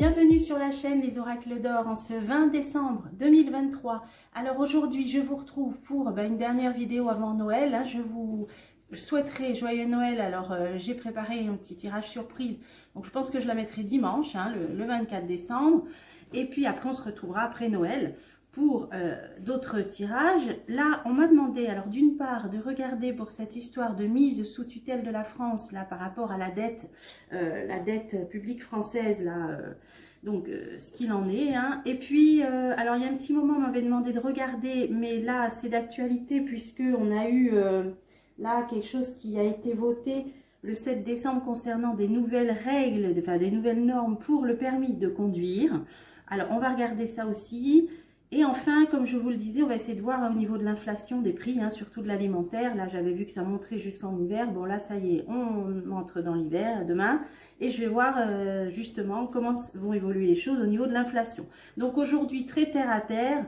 bienvenue sur la chaîne Les Oracles d'Or en ce 20 décembre 2023. Alors aujourd'hui, je vous retrouve pour une dernière vidéo avant Noël. Je vous souhaiterais joyeux Noël. Alors j'ai préparé un petit tirage surprise. Donc je pense que je la mettrai dimanche, le 24 décembre. Et puis après, on se retrouvera après Noël pour d'autres tirages. Là, on m'a demandé, alors d'une part, de regarder pour cette histoire de mise sous tutelle de la France, là, par rapport à la dette publique française, là, ce qu'il en est. Et puis, alors, il y a un petit moment, on m'avait demandé de regarder, mais là, c'est d'actualité, puisqu'on a eu, là, quelque chose qui a été voté le 7 décembre concernant des nouvelles règles, des nouvelles normes pour le permis de conduire. Alors, on va regarder ça aussi. Et enfin, comme je vous le disais, on va essayer de voir au niveau de l'inflation des prix, surtout de l'alimentaire. Là, j'avais vu que ça montrait jusqu'en hiver. Bon, là, ça y est, on entre dans l'hiver demain. Et je vais voir justement comment vont évoluer les choses au niveau de l'inflation. Donc aujourd'hui, très terre à terre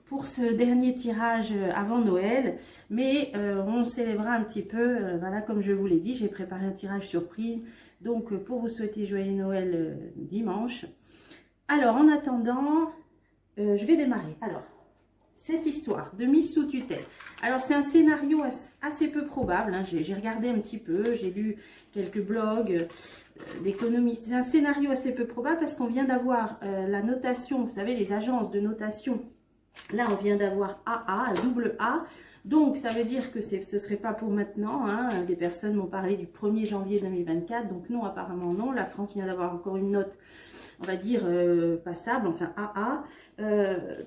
pour ce dernier tirage avant Noël. Mais on célébrera un petit peu, voilà, comme je vous l'ai dit, j'ai préparé un tirage surprise. Donc, pour vous souhaiter joyeux Noël dimanche. Alors, en attendant... je vais démarrer. Alors, cette histoire de mise sous tutelle. Alors, c'est un scénario assez peu probable. J'ai regardé un petit peu, j'ai lu quelques blogs d'économistes. C'est un scénario assez peu probable parce qu'on vient d'avoir la notation, vous savez, les agences de notation. Là, on vient d'avoir AA, double A. Donc, ça veut dire que ce ne serait pas pour maintenant. Des personnes m'ont parlé du 1er janvier 2024. Donc, non, apparemment, non. La France vient d'avoir encore une note, on va dire, passable, enfin AA.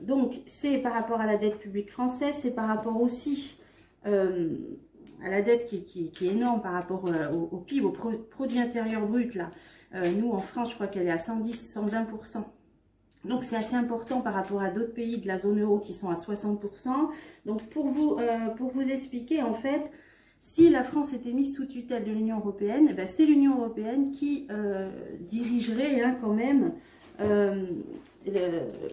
Donc, c'est par rapport à la dette publique française, c'est par rapport aussi à la dette qui est énorme par rapport au PIB, au produit intérieur brut. Là. Nous, en France, je crois qu'elle est à 110-120%. Donc, c'est assez important par rapport à d'autres pays de la zone euro qui sont à 60%. Donc, pour vous expliquer, en fait, si la France était mise sous tutelle de l'Union européenne, c'est l'Union européenne qui dirigerait quand même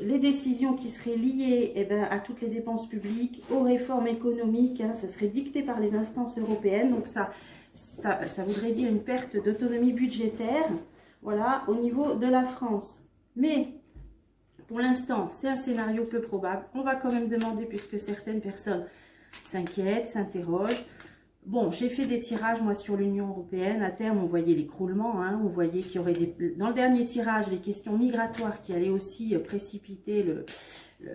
les décisions qui seraient liées à toutes les dépenses publiques, aux réformes économiques. Ça serait dicté par les instances européennes. Donc ça voudrait dire une perte d'autonomie budgétaire, voilà, au niveau de la France. Mais pour l'instant, c'est un scénario peu probable. On va quand même demander, puisque certaines personnes s'inquiètent, s'interrogent. Bon, j'ai fait des tirages, moi, sur l'Union européenne. À terme, on voyait l'écroulement. On voyait qu'il y aurait dans le dernier tirage, les questions migratoires qui allaient aussi précipiter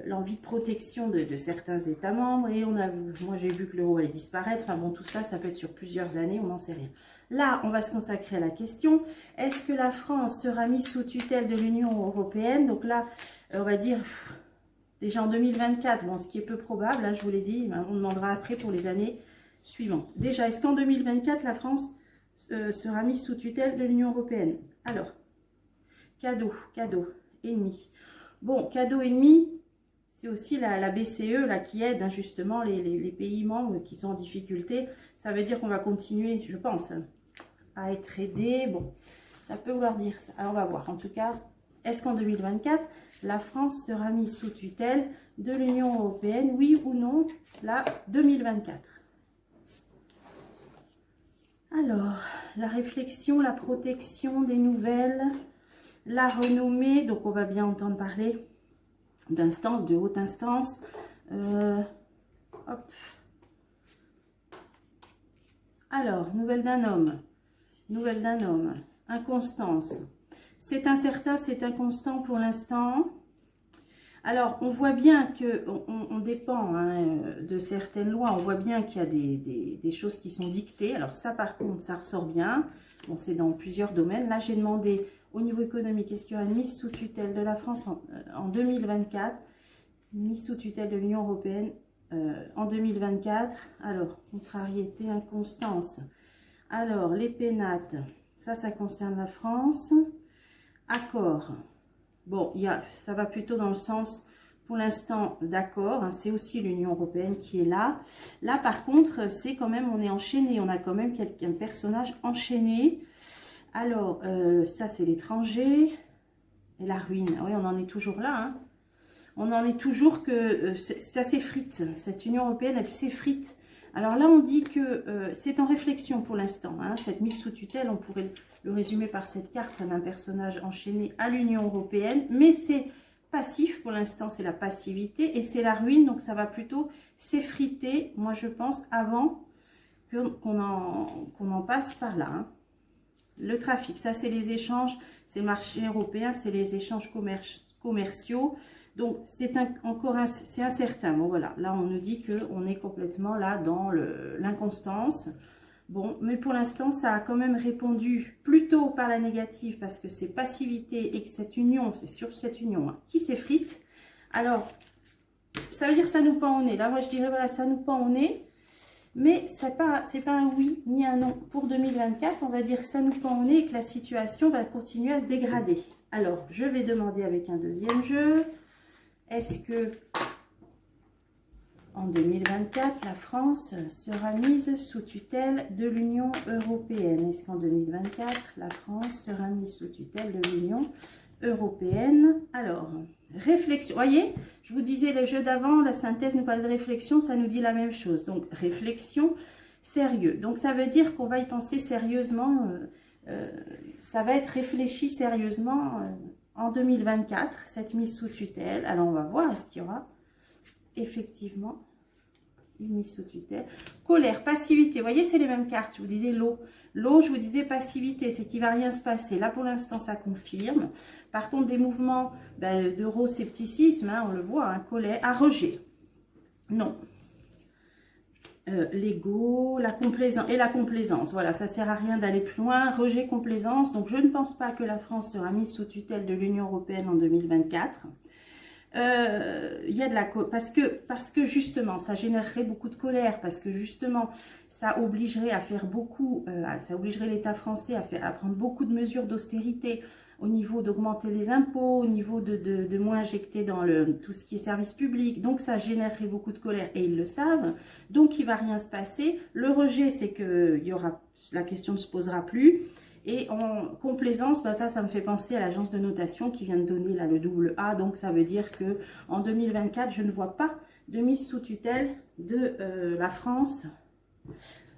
l'envie de protection de certains États membres. Et moi, j'ai vu que l'euro allait disparaître. Enfin bon, tout ça, ça peut être sur plusieurs années, on n'en sait rien. Là, on va se consacrer à la question. Est-ce que la France sera mise sous tutelle de l'Union européenne? Donc là, on va dire... déjà en 2024, bon, ce qui est peu probable, je vous l'ai dit, on demandera après pour les années suivante. Déjà, est-ce qu'en 2024, la France sera mise sous tutelle de l'Union européenne? Alors, cadeau, ennemi. Bon, cadeau ennemi, c'est aussi la BCE là, qui aide justement les pays membres qui sont en difficulté. Ça veut dire qu'on va continuer, je pense, à être aidé. Bon, ça peut vouloir dire ça. Alors, on va voir. En tout cas, est-ce qu'en 2024, la France sera mise sous tutelle de l'Union européenne? Oui ou non? Là, 2024. Alors, la réflexion, la protection des nouvelles, la renommée, donc on va bien entendre parler d'instance, de haute instance. Hop. Alors, nouvelle d'un homme, inconstance. C'est incertain, c'est inconstant pour l'instant. Alors, on voit bien qu'on dépend de certaines lois. On voit bien qu'il y a des choses qui sont dictées. Alors ça, par contre, ça ressort bien. Bon, c'est dans plusieurs domaines. Là, j'ai demandé au niveau économique, est-ce qu'il y aura une mise sous tutelle de la France en 2024? Une mise sous tutelle de l'Union européenne en 2024. Alors, contrariété, inconstance. Alors, les pénates, ça concerne la France. Accord. Bon, ça va plutôt dans le sens, pour l'instant, d'accord. C'est aussi l'Union européenne qui est là. Là, par contre, c'est quand même, on est enchaîné. On a quand même un personnage enchaîné. Alors, ça, c'est l'étranger. Et la ruine. Oui, on en est toujours là. On en est toujours que ça s'effrite. Cette Union européenne, elle s'effrite Alors là, on dit que c'est en réflexion pour l'instant. Hein, cette mise sous tutelle, on pourrait le résumer par cette carte d'un personnage enchaîné à l'Union européenne. Mais c'est passif, pour l'instant, c'est la passivité et c'est la ruine. Donc, ça va plutôt s'effriter, moi, je pense, avant qu'on en passe par là. Hein. Le trafic, ça, c'est les échanges, c'est le marché européen, c'est les échanges commerciaux. Donc, c'est incertain. Bon, voilà. Là, on nous dit qu'on est complètement là dans l'inconstance. Bon, mais pour l'instant, ça a quand même répondu plutôt par la négative parce que c'est passivité et que cette union, c'est sur cette union hein, qui s'effrite. Alors, ça veut dire ça nous pend au nez. Là, moi, je dirais, voilà, ça nous pend au nez. Mais c'est pas un oui ni un non. Pour 2024, on va dire que ça nous pend au nez et que la situation va continuer à se dégrader. Alors, je vais demander avec un deuxième jeu. Est-ce que en 2024, la France sera mise sous tutelle de l'Union européenne? Est-ce qu'en 2024, la France sera mise sous tutelle de l'Union européenne? Alors, réflexion. Voyez, je vous disais le jeu d'avant, la synthèse nous parle de réflexion, ça nous dit la même chose. Donc, réflexion, sérieux. Donc, ça veut dire qu'on va y penser sérieusement. Ça va être réfléchi sérieusement en 2024, cette mise sous tutelle. Alors, on va voir, est-ce qu'il y aura effectivement une mise sous tutelle. Colère, passivité, vous voyez, c'est les mêmes cartes. Je vous disais l'eau. L'eau, je vous disais passivité, c'est qu'il ne va rien se passer. Là, pour l'instant, ça confirme. Par contre, des mouvements d'euroscepticisme, hein, on le voit, hein, colère, rejet. Non. L'ego, la complaisance et la complaisance. Voilà, ça ne sert à rien d'aller plus loin. Rejet, complaisance. Donc, je ne pense pas que la France sera mise sous tutelle de l'Union européenne en 2024. Il y a de la parce que justement ça générerait beaucoup de colère, parce que justement ça obligerait à faire beaucoup, ça obligerait l'État français à prendre beaucoup de mesures d'austérité au niveau d'augmenter les impôts, au niveau de moins injecter dans tout ce qui est service public. Donc ça générerait beaucoup de colère et ils le savent. Donc il ne va rien se passer. Le rejet, c'est que la question ne se posera plus. Et en complaisance, ça me fait penser à l'agence de notation qui vient de donner là le double A. Donc ça veut dire que en 2024, je ne vois pas de mise sous tutelle de la France,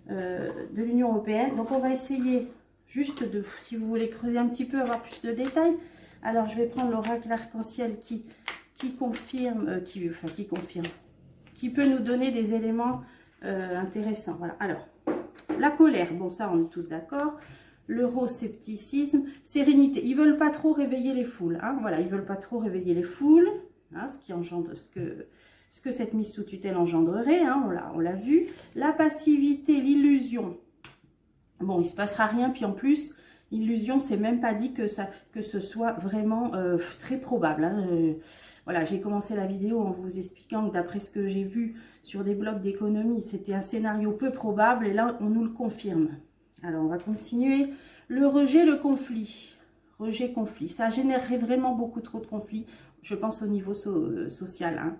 de l'Union européenne. Donc on va essayer juste de, si vous voulez creuser un petit peu, avoir plus de détails. Alors je vais prendre l'oracle arc-en-ciel qui confirme, qui peut nous donner des éléments intéressants. Voilà. Alors la colère, bon ça on est tous d'accord. L'euroscepticisme, sérénité. Ils veulent pas trop réveiller les foules. Hein, voilà, ils veulent pas trop réveiller les foules. Hein, ce qui engendre ce que cette mise sous tutelle engendrerait. Hein, on l'a vu. La passivité, l'illusion. Bon, il se passera rien. Puis en plus, illusion, c'est même pas dit que ce soit vraiment très probable. Hein, voilà, j'ai commencé la vidéo en vous expliquant que d'après ce que j'ai vu sur des blogs d'économie, c'était un scénario peu probable. Et là, on nous le confirme. Alors, on va continuer. Le rejet, le conflit. Rejet, conflit. Ça générerait vraiment beaucoup trop de conflits, je pense, au niveau social. Hein.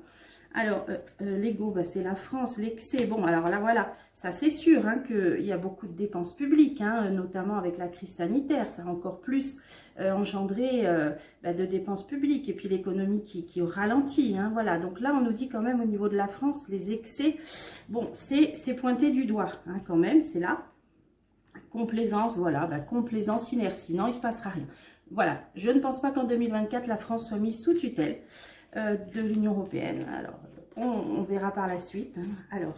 Alors, l'ego, c'est la France. L'excès, bon, alors là, voilà. Ça, c'est sûr hein, qu'il y a beaucoup de dépenses publiques, hein, notamment avec la crise sanitaire. Ça a encore plus engendré de dépenses publiques. Et puis, l'économie qui ralentit. Hein, voilà. Donc là, on nous dit quand même, au niveau de la France, les excès, bon, c'est pointé du doigt, hein, quand même, c'est là. Complaisance, voilà, complaisance, inertie. Non, il ne se passera rien. Voilà, je ne pense pas qu'en 2024, la France soit mise sous tutelle de l'Union européenne. Alors, on verra par la suite. Hein. Alors,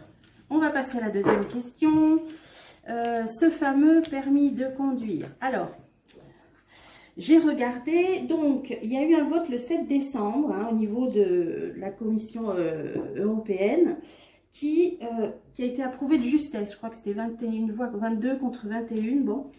on va passer à la deuxième question. Ce fameux permis de conduire. Alors, j'ai regardé, donc, il y a eu un vote le 7 décembre hein, au niveau de la Commission européenne. Qui a été approuvé de justesse, je crois que c'était 21 voix, 22 contre 21, bon,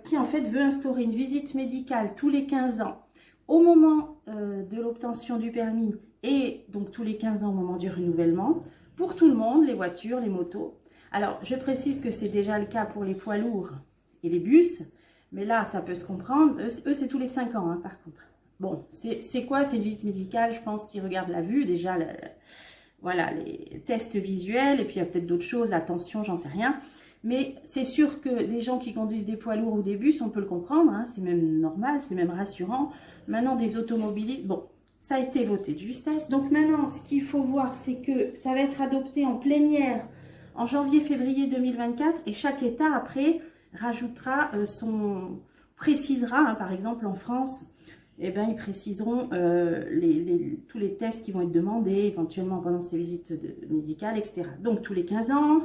qui en fait veut instaurer une visite médicale tous les 15 ans au moment de l'obtention du permis et donc tous les 15 ans au moment du renouvellement pour tout le monde, les voitures, les motos. Alors, je précise que c'est déjà le cas pour les poids lourds et les bus, mais là, ça peut se comprendre. Eux c'est tous les 5 ans, hein, par contre. Bon, c'est quoi? C'est une visite médicale, je pense qu'ils regardent la vue, déjà, voilà, les tests visuels, et puis il y a peut-être d'autres choses, la tension, j'en sais rien. Mais c'est sûr que des gens qui conduisent des poids lourds ou des bus, on peut le comprendre, hein, c'est même normal, c'est même rassurant. Maintenant, des automobilistes, bon, ça a été voté de justesse. Donc maintenant, ce qu'il faut voir, c'est que ça va être adopté en plénière en janvier-février 2024 et chaque État après rajoutera précisera, hein, par exemple en France, eh ben, ils préciseront tous les tests qui vont être demandés éventuellement pendant ces visites médicales, etc. Donc tous les 15 ans,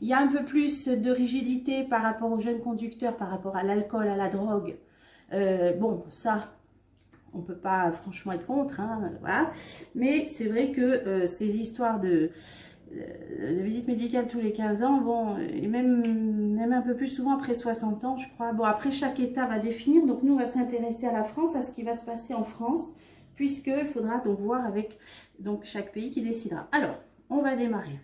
il y a un peu plus de rigidité par rapport aux jeunes conducteurs, par rapport à l'alcool, à la drogue. Bon, ça, on ne peut pas franchement être contre, hein, voilà. Mais c'est vrai que ces histoires de visite médicale tous les 15 ans, bon, et même un peu plus souvent après 60 ans, je crois. Bon, après, chaque État va définir. Donc, nous, on va s'intéresser à la France, à ce qui va se passer en France, puisqu'il faudra donc voir avec chaque pays qui décidera. Alors, on va démarrer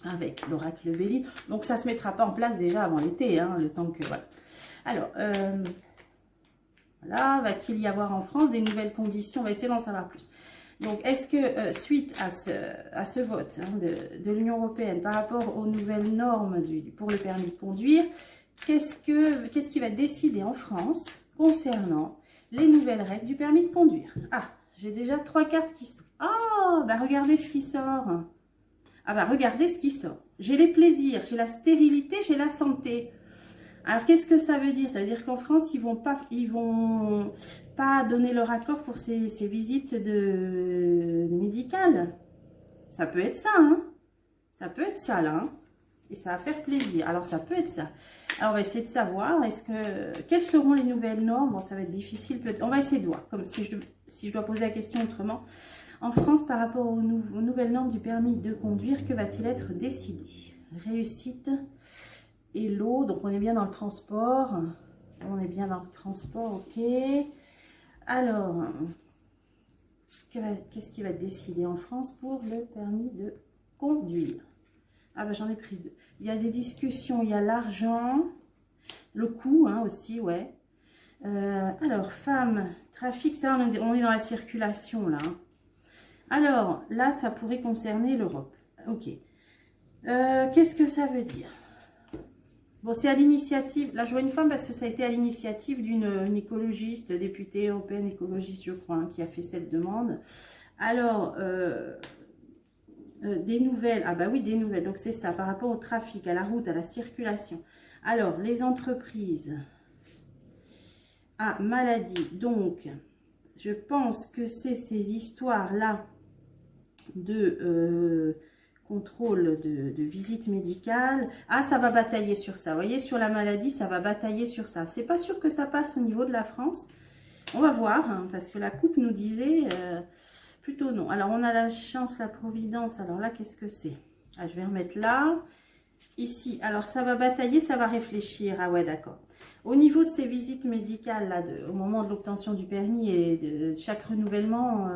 avec l'oracle Bélier. Donc, ça ne se mettra pas en place déjà avant l'été, hein, le temps que... Voilà. Alors, voilà, va-t-il y avoir en France des nouvelles conditions? On va essayer d'en savoir plus. Donc, est-ce que suite à ce vote, hein, de l'Union européenne par rapport aux nouvelles normes pour le permis de conduire, qu'est-ce qui va être décidé en France concernant les nouvelles règles du permis de conduire? Ah, j'ai déjà 3 cartes qui sont... Ah, bah regardez ce qui sort. Ah, bah regardez ce qui sort. J'ai les plaisirs, j'ai la stérilité, j'ai la santé. Alors, qu'est-ce que ça veut dire? Ça veut dire qu'en France, ils vont pas donner leur accord pour ces visites médicales. Ça peut être ça, hein? Ça peut être ça, là. Hein, et ça va faire plaisir. Alors, ça peut être ça. Alors, on va essayer de savoir, quelles seront les nouvelles normes? Bon, ça va être difficile. On va essayer de voir, comme si je dois poser la question autrement. En France, par rapport aux nouvelles normes du permis de conduire, que va-t-il être décidé? Réussite... Et l'eau, donc on est bien dans le transport. On est bien dans le transport, ok. Alors, qu'est-ce qui va être décidé en France pour le permis de conduire? Ah ben j'en ai pris 2. Il y a des discussions, il y a l'argent, le coût hein, aussi, ouais. Alors, femmes, trafic, ça on est dans la circulation là. Hein. Alors, là, ça pourrait concerner l'Europe. Ok. Qu'est-ce que ça veut dire? Bon, c'est à l'initiative, là je vois une femme parce que ça a été à l'initiative d'une écologiste, députée européenne écologiste, je crois, hein, qui a fait cette demande. Alors, des nouvelles, ah bah oui, des nouvelles, donc c'est ça, par rapport au trafic, à la route, à la circulation. Alors, les entreprises, maladie, donc, je pense que c'est ces histoires-là de... contrôle de visite médicale. Ah, ça va batailler sur ça. Vous voyez, sur la maladie, ça va batailler sur ça. C'est pas sûr que ça passe au niveau de la France. On va voir, hein, parce que la coupe nous disait plutôt non. Alors, on a la chance, la providence. Alors là, qu'est-ce que c'est? Ah, je vais remettre là. Ici. Alors, ça va batailler, ça va réfléchir. Ah ouais, d'accord. Au niveau de ces visites médicales, là, au moment de l'obtention du permis et de chaque renouvellement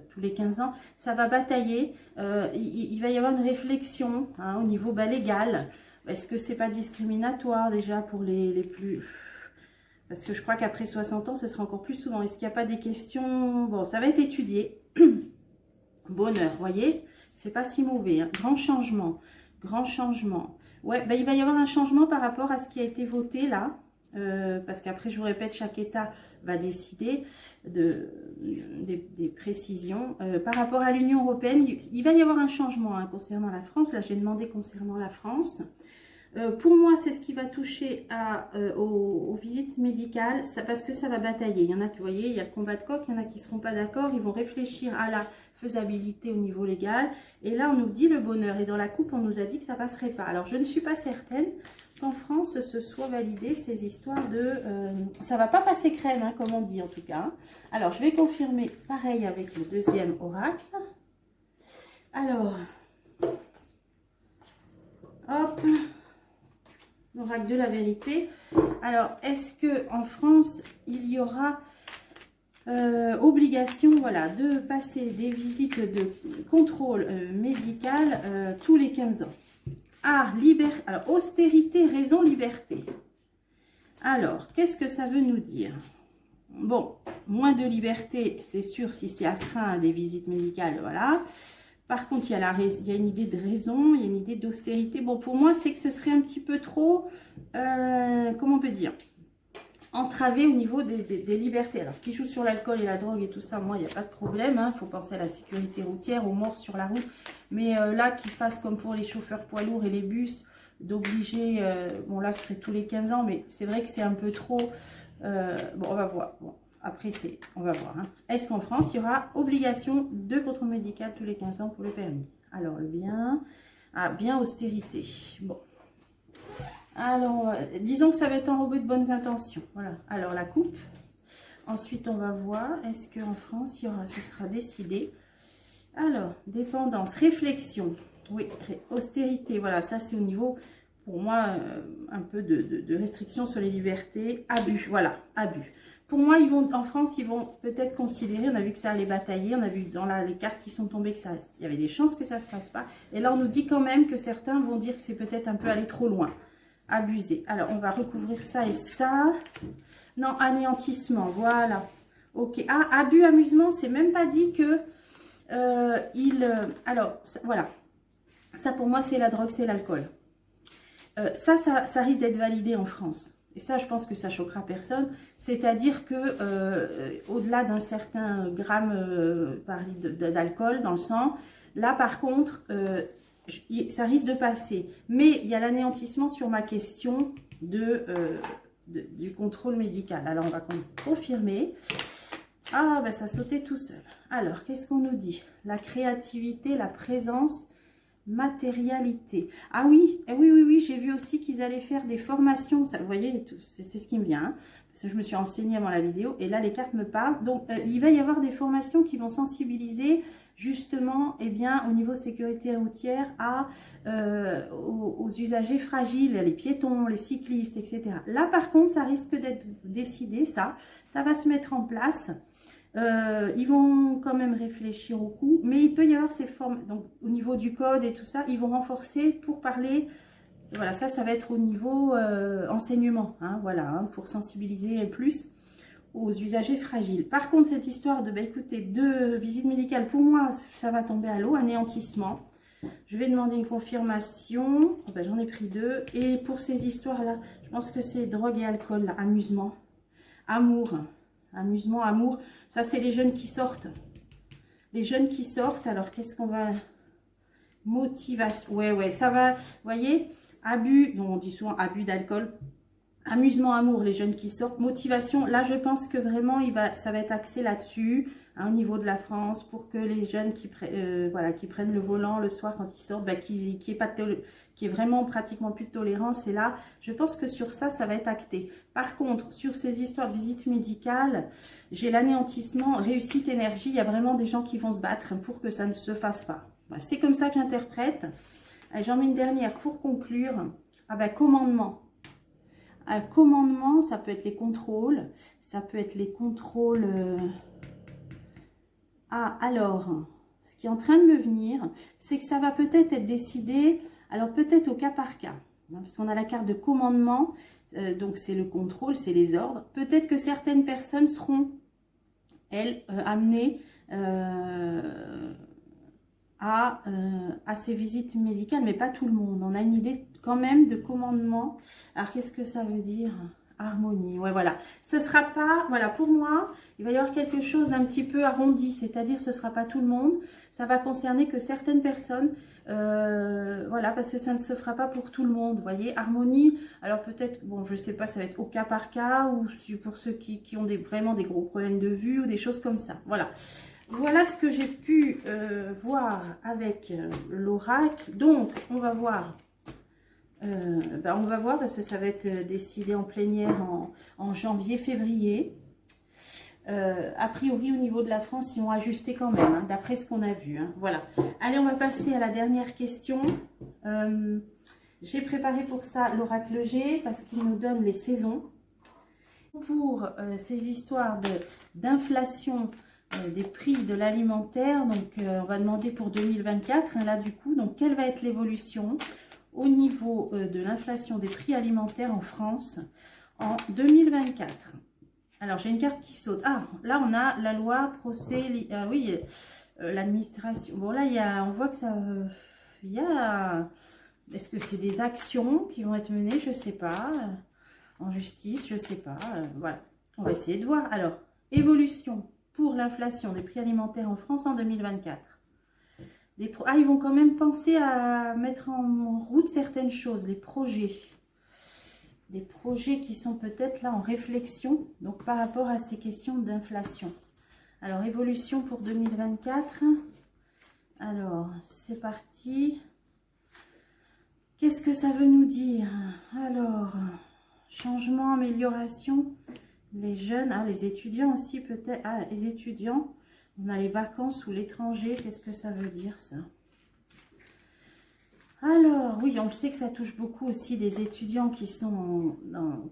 tous les 15 ans, ça va batailler. Il va y avoir une réflexion hein, au niveau légal. Est-ce que c'est pas discriminatoire déjà pour les plus... Parce que je crois qu'après 60 ans, ce sera encore plus souvent. Est-ce qu'il n'y a pas des questions? Bon, ça va être étudié. Bonheur, vous voyez? C'est pas si mauvais. Hein. Grand changement. Grand changement. Ouais, il va y avoir un changement par rapport à ce qui a été voté là. Parce qu'après, je vous répète, chaque État va décider des précisions. Par rapport à l'Union européenne, il va y avoir un changement hein, concernant la France. Là, j'ai demandé concernant la France. Pour moi, c'est ce qui va toucher aux visites médicales, parce que ça va batailler. Il y en a qui, vous voyez, il y a le combat de coq, il y en a qui ne seront pas d'accord. Ils vont réfléchir à la faisabilité au niveau légal. Et là, on nous dit le bonheur. Et dans la coupe, on nous a dit que ça ne passerait pas. Alors, je ne suis pas certaine qu'en France, ce soit validé ces histoires de... ça ne va pas passer crème, hein, comme on dit en tout cas. Alors, je vais confirmer pareil avec le deuxième oracle. Alors, hop, l'oracle de la vérité. Alors, est-ce que en France, il y aura obligation, voilà, de passer des visites de contrôle médical tous les 15 ans? Ah, alors, austérité, raison, liberté. Alors, qu'est-ce que ça veut nous dire? Bon, moins de liberté, c'est sûr, si c'est astreint à des visites médicales, voilà. Par contre, il y a une idée de raison, il y a une idée d'austérité. Bon, pour moi, c'est que ce serait un petit peu trop, comment on peut dire, entravé au niveau des libertés. Alors, qui joue sur l'alcool et la drogue et tout ça, moi, il n'y a pas de problème. Il faut penser à la sécurité routière, aux morts sur la route. Mais là, qu'ils fassent comme pour les chauffeurs poids lourds et les bus, d'obliger, bon là, ce serait tous les 15 ans, mais c'est vrai que c'est un peu trop. Bon, on va voir. Bon, après, on va voir. Hein. Est-ce qu'en France, il y aura obligation de contrôle médical tous les 15 ans pour le permis? Alors, le bien, bien austérité. Bon. Alors, disons que ça va être enrobé de bonnes intentions. Voilà. Alors, la coupe. Ensuite, on va voir. Est-ce qu'en France, il y aura, ce sera décidé. Alors, dépendance, réflexion. Oui, austérité. Voilà, ça, c'est au niveau, pour moi, un peu de restriction sur les libertés. Abus. Voilà, abus. Pour moi, ils vont, en France, ils vont peut-être considérer, on a vu que ça allait batailler, on a vu dans les cartes qui sont tombées que il y avait des chances que ça ne se fasse pas. Et là, on nous dit quand même que certains vont dire que c'est peut-être un peu aller trop loin. Abusé. Alors, on va recouvrir ça et ça. Non, anéantissement, voilà. Ok. Ah, abus, amusement, c'est même pas dit que alors, voilà. Ça, pour moi, c'est la drogue, c'est l'alcool. Ça risque d'être validé en France. Et ça, je pense que ça choquera personne. C'est-à-dire que au-delà d'un certain gramme par litre d'alcool dans le sang, là, par contre, ça risque de passer. Mais il y a l'anéantissement sur ma question du contrôle médical. Alors, on va confirmer. Ah, ben ça sautait tout seul. Alors, qu'est-ce qu'on nous dit? La créativité, la présence, matérialité. Ah oui, oui, j'ai vu aussi qu'ils allaient faire des formations. Ça, vous voyez, c'est ce qui me vient. Hein, parce que je me suis renseignée avant la vidéo. Et là, les cartes me parlent. Donc, il va y avoir des formations qui vont sensibiliser justement, eh bien, au niveau sécurité routière, aux usagers fragiles, les piétons, les cyclistes, etc. Là, par contre, ça risque d'être décidé, ça va se mettre en place. Ils vont quand même réfléchir au coup, mais il peut y avoir ces formes, donc au niveau du code et tout ça, ils vont renforcer pour parler, voilà, ça va être au niveau enseignement, hein, voilà, hein, pour sensibiliser plus aux usagers fragiles. Par contre, cette histoire de, bah, écoutez, 2 visites médicales, pour moi, ça va tomber à l'eau, anéantissement. Je vais demander une confirmation, oh, bah, j'en ai pris 2, et pour ces histoires-là, je pense que c'est drogue et alcool, là, amusement, amour. Amusement, amour, ça c'est les jeunes qui sortent. Les jeunes qui sortent, alors qu'est-ce qu'on va... Motivation, ouais, ça va, vous voyez, abus, donc on dit souvent abus d'alcool. Amusement, amour, les jeunes qui sortent. Motivation, là je pense que vraiment ça va être axé là-dessus, hein, au niveau de la France, pour que les jeunes qui prennent le volant le soir quand ils sortent, bah, qu'il n'y ait vraiment pratiquement plus de tolérance. Et là, je pense que sur ça va être acté. Par contre, sur ces histoires de visite médicale, j'ai l'anéantissement, réussite, énergie. Il y a vraiment des gens qui vont se battre pour que ça ne se fasse pas. Bah, c'est comme ça que j'interprète. J'en mets une dernière pour conclure. Ah ben, commandement. Un commandement, ça peut être les contrôles. Ça peut être les contrôles... Ah, alors, ce qui est en train de me venir, c'est que ça va peut-être être décidé, alors peut-être au cas par cas. Hein, parce qu'on a la carte de commandement, donc c'est le contrôle, c'est les ordres. Peut-être que certaines personnes seront, elles, amenées à ces visites médicales, mais pas tout le monde. On a une idée quand même de commandement. Alors, qu'est-ce que ça veut dire ? Harmonie, ouais, voilà. Ce sera pas, voilà, pour moi, il va y avoir quelque chose d'un petit peu arrondi, c'est-à-dire ce sera pas tout le monde. Ça va concerner que certaines personnes, voilà, parce que ça ne se fera pas pour tout le monde, vous voyez. Harmonie, alors peut-être, bon, je sais pas, ça va être au cas par cas, ou pour ceux qui ont vraiment des gros problèmes de vue, ou des choses comme ça, voilà. Voilà ce que j'ai pu voir avec l'oracle. Donc, on va voir. On va voir parce que ça va être décidé en plénière en janvier, février. A priori, au niveau de la France, ils ont ajusté quand même, hein, d'après ce qu'on a vu. Hein. Voilà. Allez, on va passer à la dernière question. J'ai préparé pour ça l'oracle G parce qu'il nous donne les saisons. Pour ces histoires d'inflation des prix de l'alimentaire, donc on va demander pour 2024, hein, là du coup, donc quelle va être l'évolution au niveau de l'inflation des prix alimentaires en France en 2024. Alors, j'ai une carte qui saute. Ah, là, on a la loi procès... oui, l'administration. Bon, là, on voit que ça... il y a... Est-ce que c'est des actions qui vont être menées? Je ne sais pas. en justice, je sais pas. Voilà, on va essayer de voir. Alors, évolution pour l'inflation des prix alimentaires en France en 2024. Ils vont quand même penser à mettre en route certaines choses, les projets. Des projets qui sont peut-être là en réflexion, donc par rapport à ces questions d'inflation. Alors, évolution pour 2024. Alors, c'est parti. Qu'est-ce que ça veut nous dire? Alors, changement, amélioration. Les jeunes, les étudiants aussi peut-être. Ah, les étudiants, on a les vacances ou l'étranger. Qu'est-ce que ça veut dire ça? Alors, oui, on le sait que ça touche beaucoup aussi des étudiants qui sont,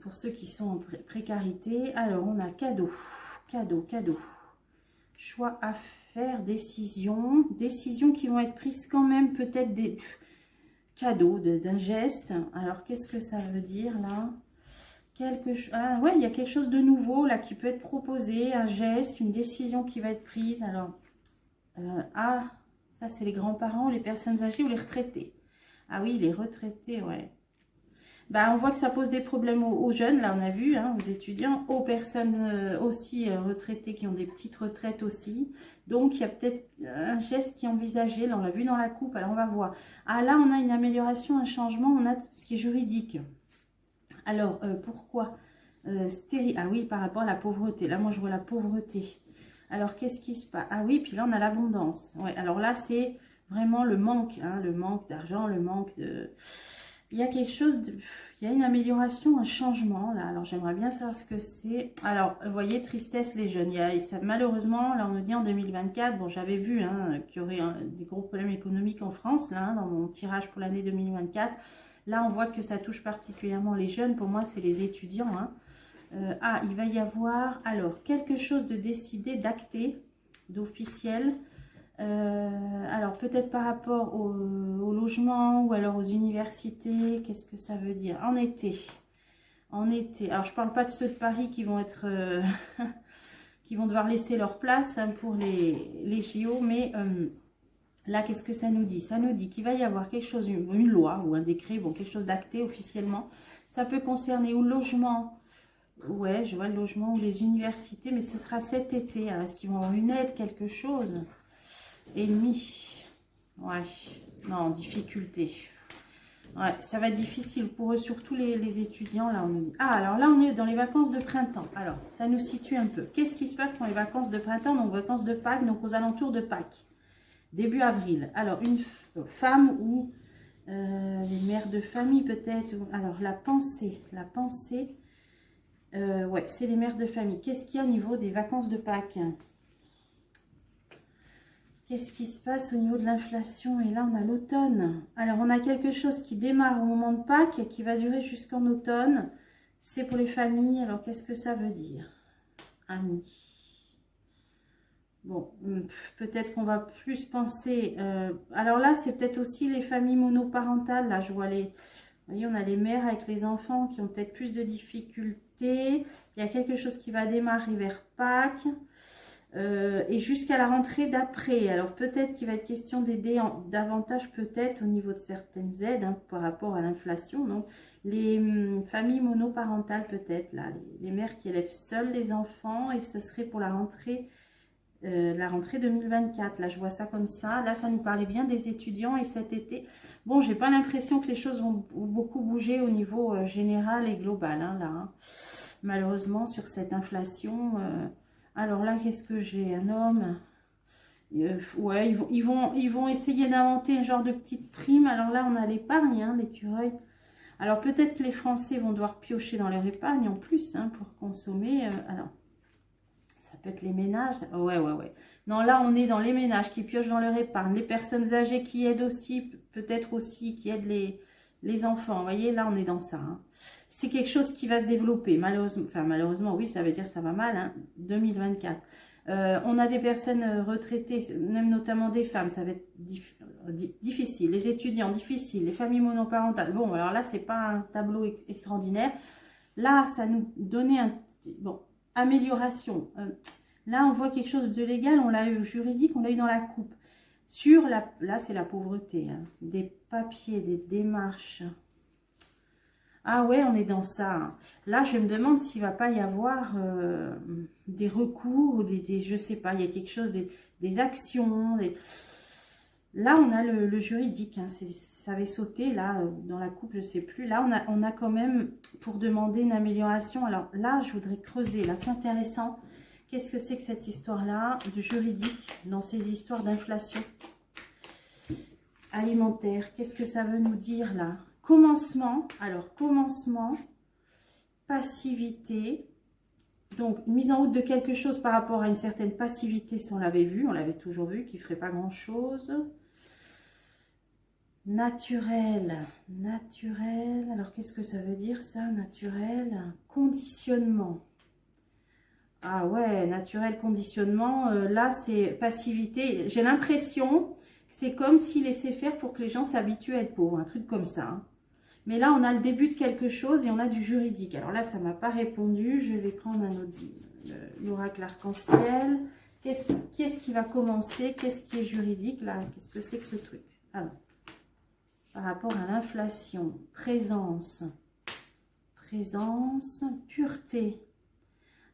pour ceux qui sont en précarité. Alors, on a cadeau, cadeau, cadeau. Choix à faire, décisions qui vont être prises quand même, peut-être des cadeaux, d'un geste. Alors, qu'est-ce que ça veut dire là? Ouais, il y a quelque chose de nouveau là qui peut être proposé, un geste, une décision qui va être prise. Alors, ça c'est les grands-parents, les personnes âgées ou les retraités. Ah oui, les retraités, ouais. On voit que ça pose des problèmes aux jeunes, là on a vu, hein, aux étudiants, aux personnes aussi retraitées qui ont des petites retraites aussi. Donc il y a peut-être un geste qui est envisagé, là on l'a vu dans la coupe, alors on va voir. Ah là on a une amélioration, un changement, on a tout ce qui est juridique. Alors pourquoi ah oui, par rapport à la pauvreté, là moi je vois la pauvreté. Alors qu'est-ce qui se passe? Ah oui, puis là on a l'abondance. Ouais, alors là c'est vraiment le manque, hein, le manque d'argent, le manque de... Il y a quelque chose, il y a une amélioration, un changement là. Alors j'aimerais bien savoir ce que c'est. Alors vous voyez, tristesse les jeunes. Malheureusement, là on nous dit en 2024, bon j'avais vu hein, qu'il y aurait des gros problèmes économiques en France, là, hein, dans mon tirage pour l'année 2024. Là on voit que ça touche particulièrement les jeunes. Pour moi c'est les étudiants. Hein. Il va y avoir alors quelque chose de décidé, d'acté, d'officiel. Alors peut-être par rapport au logement ou alors aux universités, qu'est-ce que ça veut dire? En été, alors je parle pas de ceux de Paris qui vont être qui vont devoir laisser leur place hein, pour les JO, mais là qu'est-ce que ça nous dit? Ça nous dit qu'il va y avoir quelque chose, une loi ou un décret, bon quelque chose d'acté officiellement. Ça peut concerner ou le logement. Ouais, je vois le logement ou les universités, mais ce sera cet été. Alors est-ce qu'ils vont avoir une aide, quelque chose? Ennemi, ouais, non, difficulté. Ouais, ça va être difficile pour eux, surtout les étudiants. Là, on nous dit. Ah, alors là, on est dans les vacances de printemps. Alors, ça nous situe un peu. Qu'est-ce qui se passe pour les vacances de printemps? Donc, vacances de Pâques, donc aux alentours de Pâques. Début avril. Alors, une femme ou les mères de famille, peut-être. Alors, la pensée. Ouais, c'est les mères de famille. Qu'est-ce qu'il y a au niveau des vacances de Pâques? Qu'est-ce qui se passe au niveau de l'inflation? Et là, on a l'automne. Alors, on a quelque chose qui démarre au moment de Pâques et qui va durer jusqu'en automne. C'est pour les familles. Alors, qu'est-ce que ça veut dire? Amis. Bon, peut-être qu'on va plus penser... alors là, c'est peut-être aussi les familles monoparentales. Là, je vois les... Vous voyez, on a les mères avec les enfants qui ont peut-être plus de difficultés. Il y a quelque chose qui va démarrer vers Pâques. Et jusqu'à la rentrée d'après. Alors peut-être qu'il va être question d'aider davantage peut-être au niveau de certaines aides hein, par rapport à l'inflation. Donc les familles monoparentales peut-être, là, les mères qui élèvent seules les enfants et ce serait pour la rentrée 2024. Là je vois ça comme ça. Là ça nous parlait bien des étudiants et cet été. Bon, j'ai pas l'impression que les choses vont beaucoup bouger au niveau général et global. Hein, là, hein. Malheureusement sur cette inflation... Alors là, qu'est-ce que j'ai? Un homme. Ouais, ils vont essayer d'inventer un genre de petite prime. Alors là, on a l'épargne, hein, l'écureuil. Alors peut-être que les Français vont devoir piocher dans leur épargne en plus hein, pour consommer. Alors, ça peut être les ménages. Ouais. Non, là, on est dans les ménages qui piochent dans leur épargne. Les personnes âgées qui aident aussi, peut-être aussi, qui aident les enfants. Vous voyez, là, on est dans ça. Hein. C'est quelque chose qui va se développer. Malheureusement, oui, ça veut dire que ça va mal. Hein, 2024. On a des personnes retraitées, même notamment des femmes. Ça va être difficile. Les étudiants, difficile. Les familles monoparentales. Bon, alors là, c'est pas un tableau extraordinaire. Là, ça nous donnait un... Bon, amélioration. Là, on voit quelque chose de légal. On l'a eu juridique, on l'a eu dans la coupe. Là, c'est la pauvreté. Hein, des papiers, des démarches... Ah ouais, on est dans ça. Hein. Là, je me demande s'il va pas y avoir des recours, ou je sais pas, il y a quelque chose, des actions. Là, on a le juridique. Hein, ça avait sauté, là, dans la coupe, je sais plus. Là, on a quand même, pour demander une amélioration. Alors là, je voudrais creuser. Là, c'est intéressant. Qu'est-ce que c'est que cette histoire-là de juridique dans ces histoires d'inflation alimentaire? Qu'est-ce que ça veut nous dire, là? Commencement, alors commencement, passivité, donc mise en route de quelque chose par rapport à une certaine passivité, si on l'avait vu, on l'avait toujours vu, qui ne ferait pas grand-chose. Naturel, naturel, alors qu'est-ce que ça veut dire ça, naturel? Conditionnement. Ah ouais, naturel, conditionnement, là c'est passivité, j'ai l'impression que c'est comme s'il laissait faire pour que les gens s'habituent à être pauvres, un truc comme ça, hein. Mais là, on a le début de quelque chose et on a du juridique. Alors là, ça ne m'a pas répondu. Je vais prendre un autre, l'oracle arc-en-ciel. Qu'est-ce qui va commencer? Qu'est-ce qui est juridique là? Qu'est-ce que c'est que ce truc? Alors, par rapport à l'inflation, présence, pureté.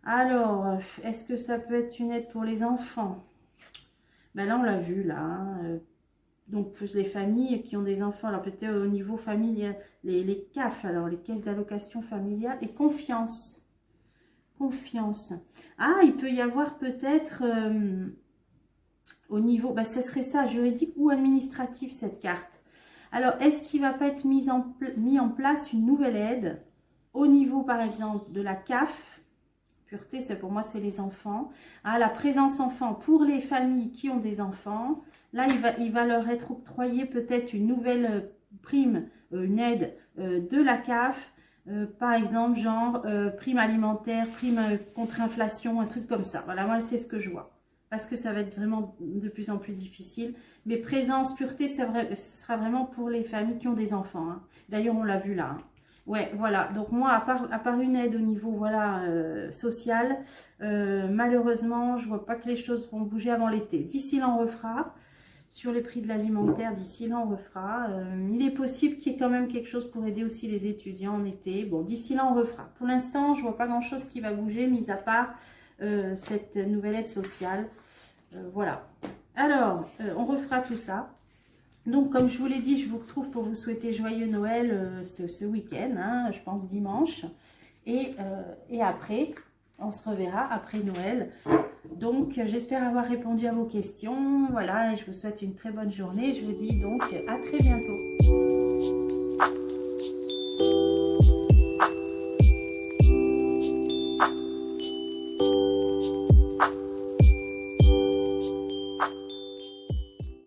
Alors, est-ce que ça peut être une aide pour les enfants? Ben là, on l'a vu là. Hein, donc, pour les familles qui ont des enfants, alors peut-être au niveau familial, les CAF, alors les caisses d'allocation familiale, et confiance. Confiance. Ah, il peut y avoir peut-être au niveau, bah, ce serait ça, juridique ou administratif, cette carte. Alors, est-ce qu'il ne va pas être mis en place une nouvelle aide au niveau, par exemple, de la CAF? Pureté, c'est pour moi, c'est les enfants. Ah, la présence enfant pour les familles qui ont des enfants. Là, il va leur être octroyé peut-être une nouvelle prime, une aide de la CAF. Par exemple, genre prime alimentaire, prime contre inflation, un truc comme ça. Voilà, moi, c'est ce que je vois. Parce que ça va être vraiment de plus en plus difficile. Mais présence, pureté, ce sera vraiment pour les familles qui ont des enfants. Hein. D'ailleurs, on l'a vu là. Hein. Ouais, voilà. Donc moi, à part une aide au niveau voilà social, malheureusement, je vois pas que les choses vont bouger avant l'été. D'ici là, on refera. Sur les prix de l'alimentaire, d'ici là, on refera. Il est possible qu'il y ait quand même quelque chose pour aider aussi les étudiants en été. Bon, d'ici là, on refera. Pour l'instant, je vois pas grand-chose qui va bouger, mis à part cette nouvelle aide sociale. Voilà. Alors, on refera tout ça. Donc, comme je vous l'ai dit, je vous retrouve pour vous souhaiter joyeux Noël ce week-end, hein, je pense dimanche. Et après, on se reverra après Noël. Donc, j'espère avoir répondu à vos questions. Voilà, et je vous souhaite une très bonne journée. Je vous dis donc à très bientôt.